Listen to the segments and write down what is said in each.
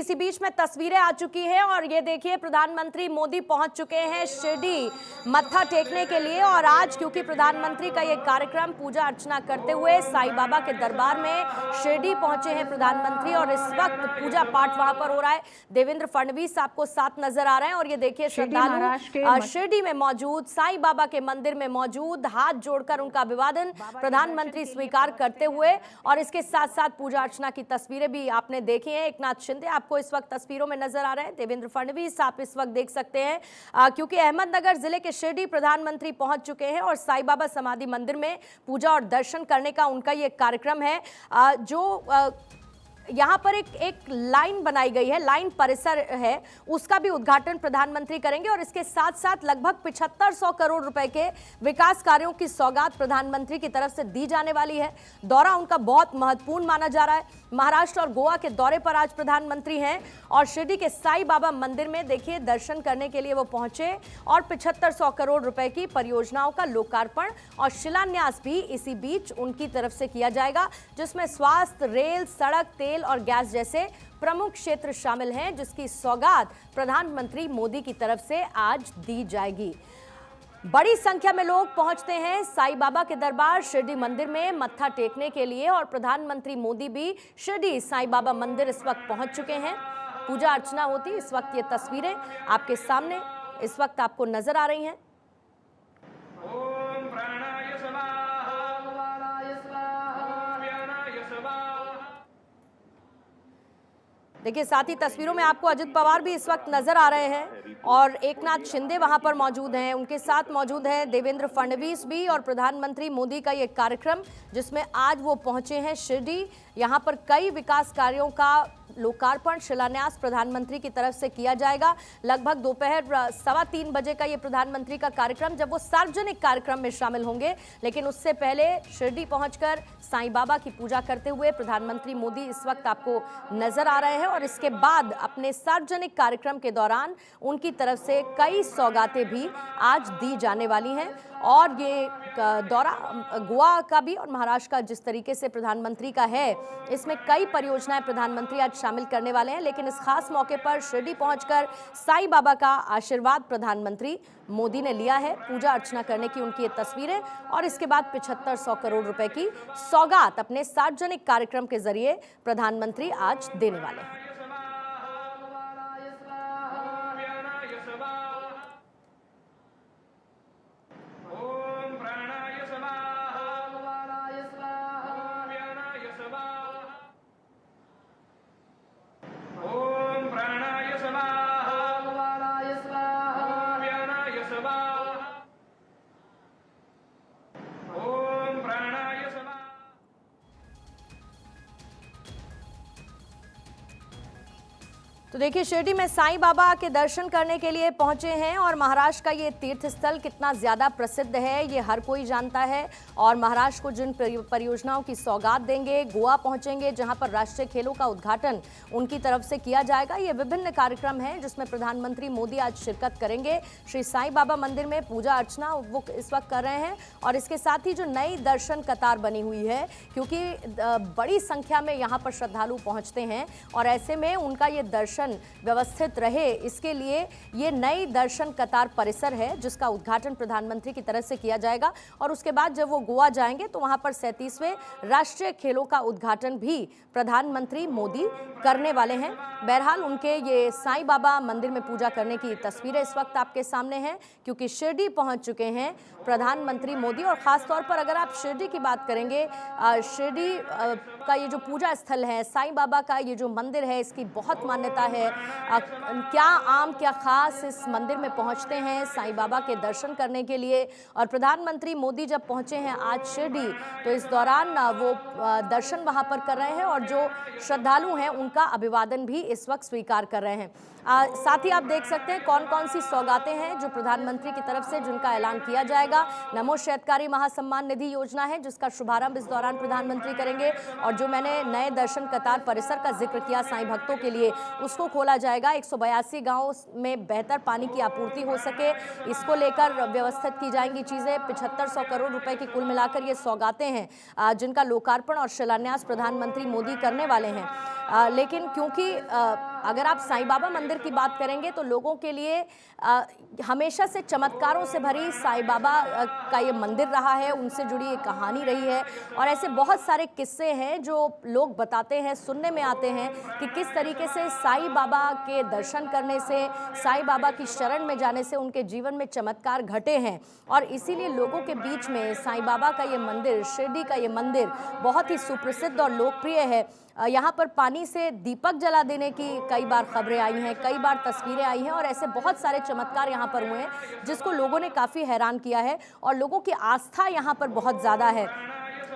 इसी बीच में तस्वीरें आ चुकी हैं और ये देखिए प्रधानमंत्री मोदी पहुंच चुके हैं शिरडी मत्था टेकने के लिए। और आज क्योंकि प्रधानमंत्री का ये कार्यक्रम पूजा अर्चना करते हुए साईं बाबा के दरबार में शिरडी पहुंचे हैं प्रधानमंत्री और इस वक्त पूजा पाठ वहां पर हो रहा है। देवेंद्र फडणवीस आपको साथ नजर आ रहे हैं और ये देखिए श्रद्धालु शिरडी में मौजूद साईं बाबा के मंदिर में मौजूद हाथ जोड़कर उनका अभिवादन प्रधानमंत्री स्वीकार करते हुए और इसके साथ साथ पूजा अर्चना की तस्वीरें भी आपने देखी हैं। एकनाथ शिंदे आपको इस वक्त तस्वीरों में नजर आ रहे हैं, देवेंद्र फडणवीस आप इस वक्त देख सकते हैं क्योंकि अहमदनगर जिले के शिरडी प्रधानमंत्री पहुंच चुके हैं और साईं बाबा समाधि मंदिर में पूजा और दर्शन करने का उनका ये कार्यक्रम है। जो यहाँ पर एक लाइन बनाई गई है, लाइन परिसर है, उसका भी उद्घाटन प्रधानमंत्री करेंगे और इसके साथ साथ लगभग 7500 करोड़ रुपए के विकास कार्यों की सौगात प्रधानमंत्री की तरफ से दी जाने वाली है। दौरा उनका बहुत महत्वपूर्ण माना जा रहा है। महाराष्ट्र और गोवा के दौरे पर आज प्रधानमंत्री हैं और शिरडी के साईं बाबा मंदिर में देखिए दर्शन करने के लिए वो पहुंचे और 7500 करोड़ रुपए की परियोजनाओं का लोकार्पण और शिलान्यास भी इसी बीच उनकी तरफ से किया जाएगा, जिसमें स्वास्थ्य, रेल, सड़क, तेल और गैस जैसे प्रमुख क्षेत्र शामिल हैं, जिसकी सौगात प्रधानमंत्री मोदी की तरफ से आज दी जाएगी। बड़ी संख्या में लोग पहुंचते हैं साईं बाबा के दरबार शिरडी मंदिर में मत्था टेकने के लिए और प्रधानमंत्री मोदी भी शिरडी साईं बाबा मंदिर इस वक्त पहुंच चुके हैं। पूजा अर्चना होती इस वक्त ये तस्वीरें आपके सामने इस वक्त आपको नजर आ रही हैं। देखिए साथ ही तस्वीरों में आपको अजित पवार भी इस वक्त नजर आ रहे हैं और एकनाथ शिंदे वहां पर मौजूद हैं, उनके साथ मौजूद है देवेंद्र फडणवीस भी और प्रधानमंत्री मोदी का ये कार्यक्रम जिसमें आज वो पहुंचे हैं शिरडी। यहां पर कई विकास कार्यों का लोकार्पण शिलान्यास प्रधानमंत्री की तरफ से किया जाएगा। लगभग दोपहर 3:15 बजे का ये प्रधानमंत्री का कार्यक्रम, जब वो सार्वजनिक कार्यक्रम में शामिल होंगे, लेकिन उससे पहले शिरडी पहुंचकर साईं बाबा की पूजा करते हुए प्रधानमंत्री मोदी इस वक्त आपको नजर आ रहे हैं और इसके बाद अपने सार्वजनिक कार्यक्रम के दौरान उनकी तरफ से कई सौगातें भी आज दी जाने वाली हैं। और ये दौरा गोवा का भी और महाराष्ट्र का जिस तरीके से प्रधानमंत्री का है, इसमें कई परियोजनाएं प्रधानमंत्री आज शामिल करने वाले हैं, लेकिन इस खास मौके पर शिरडी पहुंचकर साईं बाबा का आशीर्वाद प्रधानमंत्री मोदी ने लिया है। पूजा अर्चना करने की उनकी ये तस्वीरें और इसके बाद 7500 करोड़ रुपए की सौगात अपने सार्वजनिक कार्यक्रम के जरिए प्रधानमंत्री आज देने वाले हैं। तो देखिए शिरडी में साईं बाबा के दर्शन करने के लिए पहुंचे हैं और महाराष्ट्र का ये तीर्थ स्थल कितना ज़्यादा प्रसिद्ध है ये हर कोई जानता है। और महाराष्ट्र को जिन परियोजनाओं की सौगात देंगे, गोवा पहुंचेंगे जहां पर राष्ट्रीय खेलों का उद्घाटन उनकी तरफ से किया जाएगा। ये विभिन्न कार्यक्रम हैं जिसमें प्रधानमंत्री मोदी आज शिरकत करेंगे। श्री साईं बाबा मंदिर में पूजा अर्चना वो इस वक्त कर रहे हैं और इसके साथ ही जो नई दर्शन कतार बनी हुई है, क्योंकि बड़ी संख्या में यहाँ पर श्रद्धालु पहुँचते हैं और ऐसे में उनका ये दर्शन व्यवस्थित रहे, इसके लिए ये नई दर्शन कतार परिसर है जिसका उद्घाटन प्रधानमंत्री की तरफ से किया जाएगा। और उसके बाद जब वो गोवा जाएंगे तो वहां पर 37वें राष्ट्रीय खेलों का उद्घाटन भी प्रधानमंत्री मोदी करने वाले हैं। बहरहाल उनके ये साईं बाबा मंदिर में पूजा करने की तस्वीरें इस वक्त आपके सामने हैं क्योंकि शिरडी पहुंच चुके हैं प्रधानमंत्री मोदी। और खास तौर पर अगर आप शिरडी की बात करेंगे, शिरडी का ये जो पूजा स्थल है, साईं बाबा का ये जो मंदिर है, इसकी बहुत मान्यता है। क्या आम क्या खास इस मंदिर में पहुंचते हैं साईं बाबा के दर्शन करने के लिए और प्रधानमंत्री मोदी जब पहुंचे हैं आज शिरडी तो इस दौरान वो दर्शन वहां पर कर रहे हैं और जो श्रद्धालु हैं उनका अभिवादन भी इस वक्त स्वीकार कर रहे हैं। साथ ही आप देख सकते हैं कौन कौन सी सौगातें हैं जो प्रधानमंत्री की तरफ से जिनका ऐलान किया जाएगा। नमो शैतकारी महासम्मान निधि योजना है जिसका शुभारंभ इस दौरान प्रधानमंत्री करेंगे और जो मैंने नए दर्शन कतार परिसर का जिक्र किया साईं भक्तों के लिए, उसको खोला जाएगा। 182 गाँव में बेहतर पानी की आपूर्ति हो सके, इसको लेकर व्यवस्थित की जाएंगी चीज़ें। 7500 करोड़ रुपए की कुल मिलाकर ये सौगातें हैं जिनका लोकार्पण और शिलान्यास प्रधानमंत्री मोदी करने वाले हैं। लेकिन क्योंकि अगर आप साईं बाबा मंदिर की बात करेंगे तो लोगों के लिए हमेशा से चमत्कारों से भरी साईं बाबा का ये मंदिर रहा है, उनसे जुड़ी एक कहानी रही है और ऐसे बहुत सारे किस्से हैं जो लोग बताते हैं, सुनने में आते हैं कि किस तरीके से साईं बाबा के दर्शन करने से, साईं बाबा की शरण में जाने से उनके जीवन में चमत्कार घटे हैं। और इसीलिए लोगों के बीच में साईं बाबा का ये मंदिर, शिरडी का ये मंदिर बहुत ही सुप्रसिद्ध और लोकप्रिय है। यहाँ पर पानी से दीपक जला देने की कई बार खबरें आई हैं, कई बार तस्वीरें आई हैं और ऐसे बहुत सारे चमत्कार यहाँ पर हुए हैं जिसको लोगों ने काफ़ी हैरान किया है और लोगों की आस्था यहाँ पर बहुत ज़्यादा है।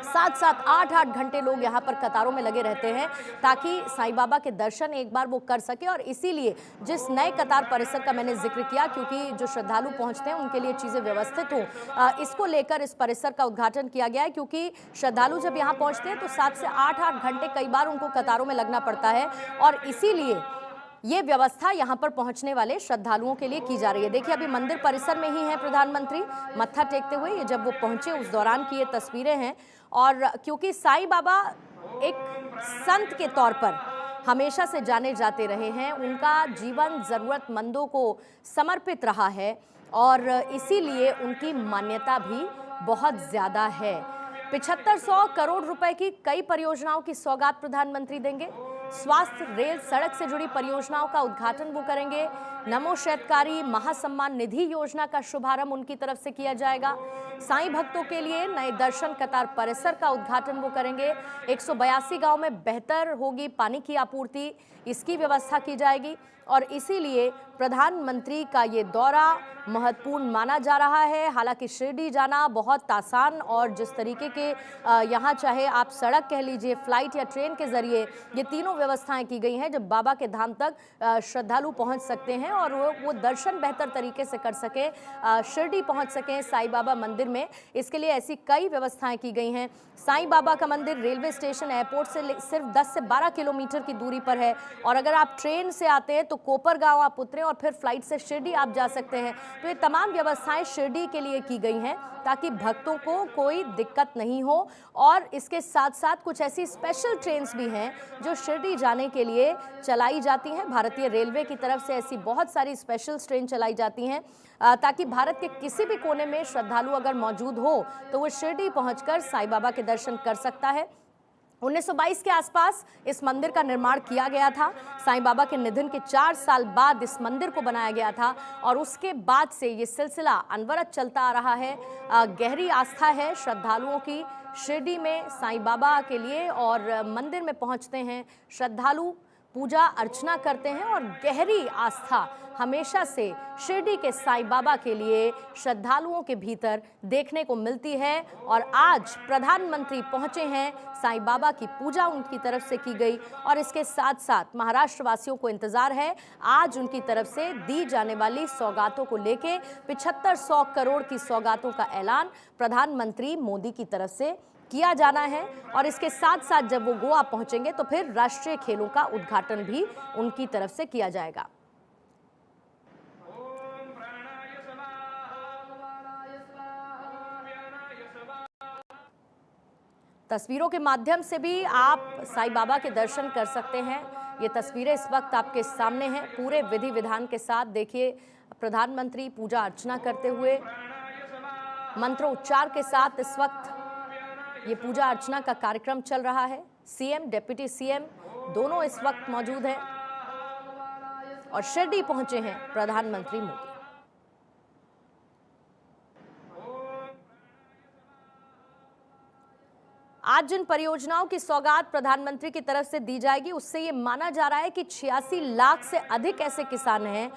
7-7, 8-8 घंटे लोग यहाँ पर कतारों में लगे रहते हैं ताकि साईं बाबा के दर्शन एक बार वो कर सके। और इसीलिए जिस नए कतार परिसर का मैंने जिक्र किया, क्योंकि जो श्रद्धालु पहुँचते हैं उनके लिए चीज़ें व्यवस्थित हों, इसको लेकर इस परिसर का उद्घाटन किया गया है। क्योंकि श्रद्धालु जब यहाँ पहुँचते हैं तो 7 से 8-8 घंटे कई बार उनको कतारों में लगना पड़ता है और इसीलिए ये व्यवस्था यहाँ पर पहुँचने वाले श्रद्धालुओं के लिए की जा रही है। देखिए अभी मंदिर परिसर में ही है प्रधानमंत्री मत्था टेकते हुए, ये जब वो पहुँचे उस दौरान की ये तस्वीरें हैं। और क्योंकि साईं बाबा एक संत के तौर पर हमेशा से जाने जाते रहे हैं, उनका जीवन ज़रूरतमंदों को समर्पित रहा है और इसीलिए उनकी मान्यता भी बहुत ज़्यादा है। 7500 करोड़ रुपए की कई परियोजनाओं की सौगात प्रधानमंत्री देंगे। स्वास्थ्य, रेल, सड़क से जुड़ी परियोजनाओं का उद्घाटन वो करेंगे। नमो शैतकारी महासम्मान निधि योजना का शुभारंभ उनकी तरफ से किया जाएगा। साईं भक्तों के लिए नए दर्शन कतार परिसर का उद्घाटन वो करेंगे। 182 गांव में बेहतर होगी पानी की आपूर्ति, इसकी व्यवस्था की जाएगी और इसीलिए प्रधानमंत्री का ये दौरा महत्वपूर्ण माना जा रहा है। हालांकि शिरडी जाना बहुत आसान और जिस तरीके के यहाँ चाहे आप सड़क कह लीजिए, फ्लाइट या ट्रेन के जरिए ये तीनों व्यवस्थाएं की गई हैं जब बाबा के धाम तक श्रद्धालु पहुँच सकते हैं और वो दर्शन बेहतर तरीके से कर सके, शिरडी पहुँच सकें साईं बाबा मंदिर में, इसके लिए ऐसी कई व्यवस्थाएं की गई हैं। साईं बाबा का मंदिर रेलवे स्टेशन एयरपोर्ट से सिर्फ 10 से 12 किलोमीटर की दूरी पर है और अगर आप ट्रेन से आते हैं तो कोपरगांव आप उतरे और फिर फ्लाइट से शिरडी आप जा सकते हैं। तो ये तमाम व्यवस्थाएं शिरडी के लिए की गई हैं ताकि भक्तों को कोई दिक्कत नहीं हो और इसके साथ साथ कुछ ऐसी स्पेशल ट्रेन्स भी हैं जो शिरडी जाने के लिए चलाई जाती हैं। भारतीय रेलवे की तरफ से ऐसी बहुत सारी स्पेशल ट्रेन चलाई जाती हैं ताकि भारत के किसी भी कोने में श्रद्धालु अगर मौजूद हो तो वो शिरडी पहुंचकर साईं बाबा के दर्शन कर सकता है। 1922 के आसपास इस मंदिर का निर्माण किया गया था। साईं बाबा के निधन के 4 साल बाद इस मंदिर को बनाया गया था और उसके बाद से ये सिलसिला अनवरत चलता आ रहा है। गहरी आस्था है श्रद्धालुओं की शिरडी में साईं बाबा के लिए और मंदिर में पहुंचते हैं श्रद्धालु, पूजा अर्चना करते हैं और गहरी आस्था हमेशा से शिरडी के साईं बाबा के लिए श्रद्धालुओं के भीतर देखने को मिलती है और आज प्रधानमंत्री पहुंचे हैं, साईं बाबा की पूजा उनकी तरफ से की गई और इसके साथ साथ महाराष्ट्र वासियों को इंतजार है आज उनकी तरफ से दी जाने वाली सौगातों को लेके 7500 करोड़ की सौगातों का ऐलान प्रधानमंत्री मोदी की तरफ से किया जाना है और इसके साथ साथ जब वो गोवा पहुंचेंगे तो फिर राष्ट्रीय खेलों का उद्घाटन भी उनकी तरफ से किया जाएगा। तस्वीरों के माध्यम से भी आप साईं बाबा के दर्शन कर सकते हैं। ये तस्वीरें इस वक्त आपके सामने हैं पूरे विधि विधान के साथ। देखिए प्रधानमंत्री पूजा अर्चना करते हुए मंत्रोच्चार के साथ इस वक्त ये पूजा अर्चना का कार्यक्रम चल रहा है। सीएम, डिप्टी सीएम दोनों इस वक्त मौजूद हैं और शिरडी पहुंचे हैं प्रधानमंत्री मोदी। आज जिन परियोजनाओं की सौगात प्रधानमंत्री की तरफ से दी जाएगी उससे ये माना जा रहा है कि 86 लाख से अधिक ऐसे किसान हैं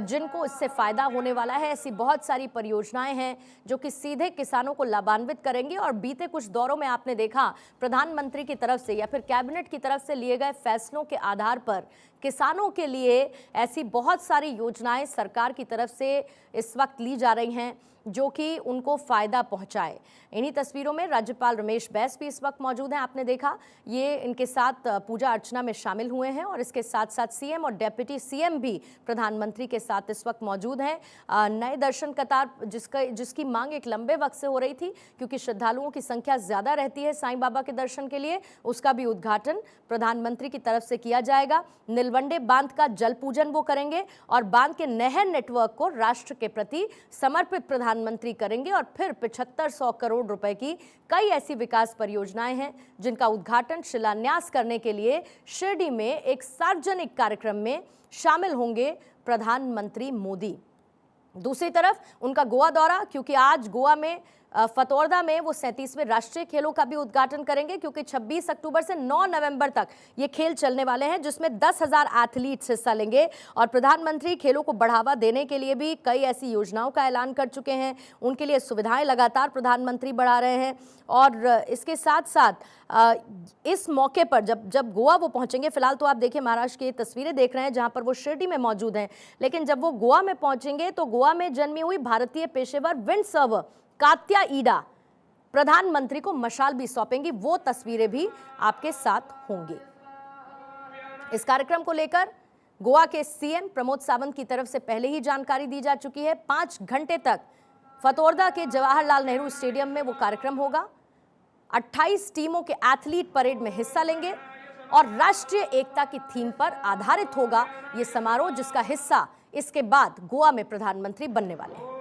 जिनको इससे फायदा होने वाला है। ऐसी बहुत सारी परियोजनाएं हैं जो कि सीधे किसानों को लाभान्वित करेंगी और बीते कुछ दौरों में आपने देखा प्रधानमंत्री की तरफ से या फिर कैबिनेट की तरफ से लिए गए फैसलों के आधार पर किसानों के लिए ऐसी बहुत सारी योजनाएं सरकार की तरफ से इस वक्त ली जा रही हैं जो कि उनको फायदा पहुंचाए। इन्हीं तस्वीरों में राज्यपाल रमेश बैस भी इस वक्त मौजूद हैं। आपने देखा ये इनके साथ पूजा अर्चना में शामिल हुए हैं और इसके साथ साथ सीएम और डिप्टी सीएम भी प्रधानमंत्री प्रधानमंत्री के साथ इस वक्त मौजूद हैं। नए दर्शन कतार जिसकी मांग एक लंबे वक्त से हो रही थी, क्योंकि श्रद्धालुओं की संख्या ज्यादा रहती है साईं बाबा के दर्शन के लिए, उसका भी उद्घाटन प्रधानमंत्री की तरफ से किया जाएगा। नीलवंडे बांध का जल पूजन वो करेंगे और बांध के नहर नेटवर्क को राष्ट्र के प्रति समर्पित प्रधानमंत्री करेंगे। और फिर 7500 करोड़ रुपए की कई ऐसी विकास परियोजनाएं हैं जिनका उद्घाटन, शिलान्यास करने के लिए शिरडी में एक सार्वजनिक कार्यक्रम में शामिल होंगे प्रधानमंत्री मोदी। दूसरी तरफ उनका गोवा दौरा, क्योंकि आज गोवा में फतौर्दा में वो 37वें राष्ट्रीय खेलों का भी उद्घाटन करेंगे, क्योंकि 26 अक्टूबर से 9 नवंबर तक ये खेल चलने वाले हैं, जिसमें 10,000 एथलीट्स हिस्सा लेंगे। और प्रधानमंत्री खेलों को बढ़ावा देने के लिए भी कई ऐसी योजनाओं का ऐलान कर चुके हैं। उनके लिए सुविधाएं लगातार प्रधानमंत्री बढ़ा रहे हैं। और इसके साथ साथ इस मौके पर जब गोवा वो पहुंचेंगे, फिलहाल तो आप देखिए महाराष्ट्र की तस्वीरें देख रहे हैं जहां पर वो शिरडी में मौजूद हैं, लेकिन जब वो गोवा में पहुंचेंगे तो गोवा में जन्मी हुई भारतीय पेशेवर विंड सर्वर कात्या ईडा प्रधानमंत्री को मशाल भी सौंपेंगी। वो तस्वीरें भी आपके साथ होंगी। इस कार्यक्रम को लेकर गोवा के सीएम प्रमोद सावंत की तरफ से पहले ही जानकारी दी जा चुकी है। 5 घंटे तक फतौर्दा के जवाहरलाल नेहरू स्टेडियम में वो कार्यक्रम होगा। 28 टीमों के एथलीट परेड में हिस्सा लेंगे और राष्ट्रीय एकता की थीम पर आधारित होगा ये समारोह, जिसका हिस्सा इसके बाद गोवा में प्रधानमंत्री बनने वाले हैं।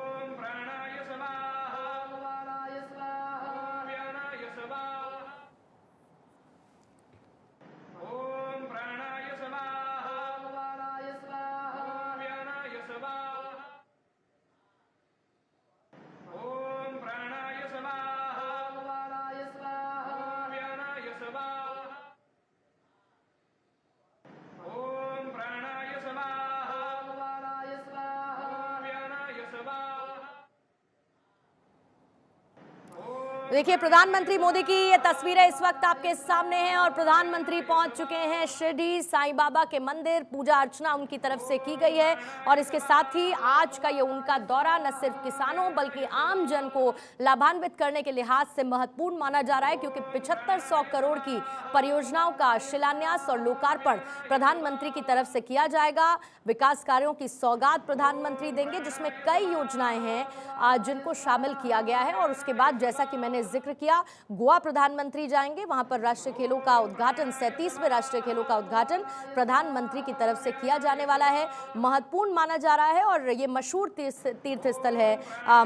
देखिए प्रधानमंत्री मोदी की ये तस्वीरें इस वक्त आपके सामने हैं और प्रधानमंत्री पहुंच चुके हैं शिरडी साईं बाबा के मंदिर। पूजा अर्चना उनकी तरफ से की गई है और इसके साथ ही आज का ये उनका दौरा न सिर्फ किसानों बल्कि आम जन को लाभान्वित करने के लिहाज से महत्वपूर्ण माना जा रहा है, क्योंकि 7500 करोड़ की परियोजनाओं का शिलान्यास और लोकार्पण प्रधानमंत्री की तरफ से किया जाएगा। विकास कार्यों की सौगात प्रधानमंत्री देंगे, जिसमें कई योजनाएं हैं जिनको शामिल किया गया है। और उसके बाद जैसा कि मैंने जिक्र किया, गोवा प्रधानमंत्री जाएंगे, वहां पर राष्ट्रीय खेलों का उद्घाटन, 37वें राष्ट्रीय खेलों का उद्घाटन प्रधानमंत्री की तरफ से किया जाने वाला है। महत्वपूर्ण माना जा रहा है और ये मशहूर तीर्थ स्थल है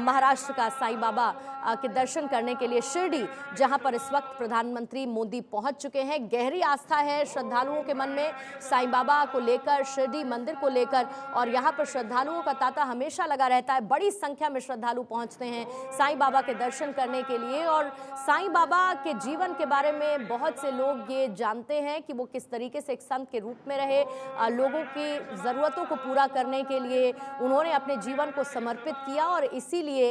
महाराष्ट्र का साईं बाबा के दर्शन करने के लिए शिरडी, जहां पर इस वक्त प्रधानमंत्री मोदी पहुंच चुके हैं। गहरी आस्था है श्रद्धालुओं के मन में साईं बाबा को लेकर, शिरडी मंदिर को लेकर, और यहाँ पर श्रद्धालुओं का तांता हमेशा लगा रहता है। बड़ी संख्या में श्रद्धालु पहुंचते हैं साईं बाबा के दर्शन करने के लिए। और साईं बाबा के जीवन के बारे में बहुत से लोग ये जानते हैं कि वो किस तरीके से एक संत के रूप में रहे, लोगों की ज़रूरतों को पूरा करने के लिए उन्होंने अपने जीवन को समर्पित किया। और इसीलिए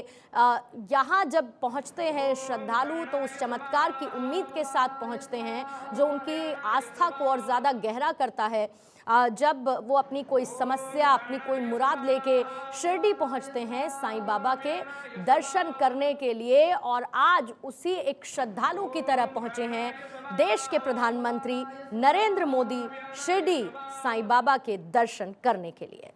यहाँ जब पहुँचते हैं श्रद्धालु तो उस चमत्कार की उम्मीद के साथ पहुँचते हैं जो उनकी आस्था को और ज़्यादा गहरा करता है। जब वो अपनी कोई समस्या, अपनी कोई मुराद लेके शिरडी पहुंचते हैं साईं बाबा के दर्शन करने के लिए, और आज उसी एक श्रद्धालु की तरह पहुंचे हैं देश के प्रधानमंत्री नरेंद्र मोदी शिरडी साईं बाबा के दर्शन करने के लिए।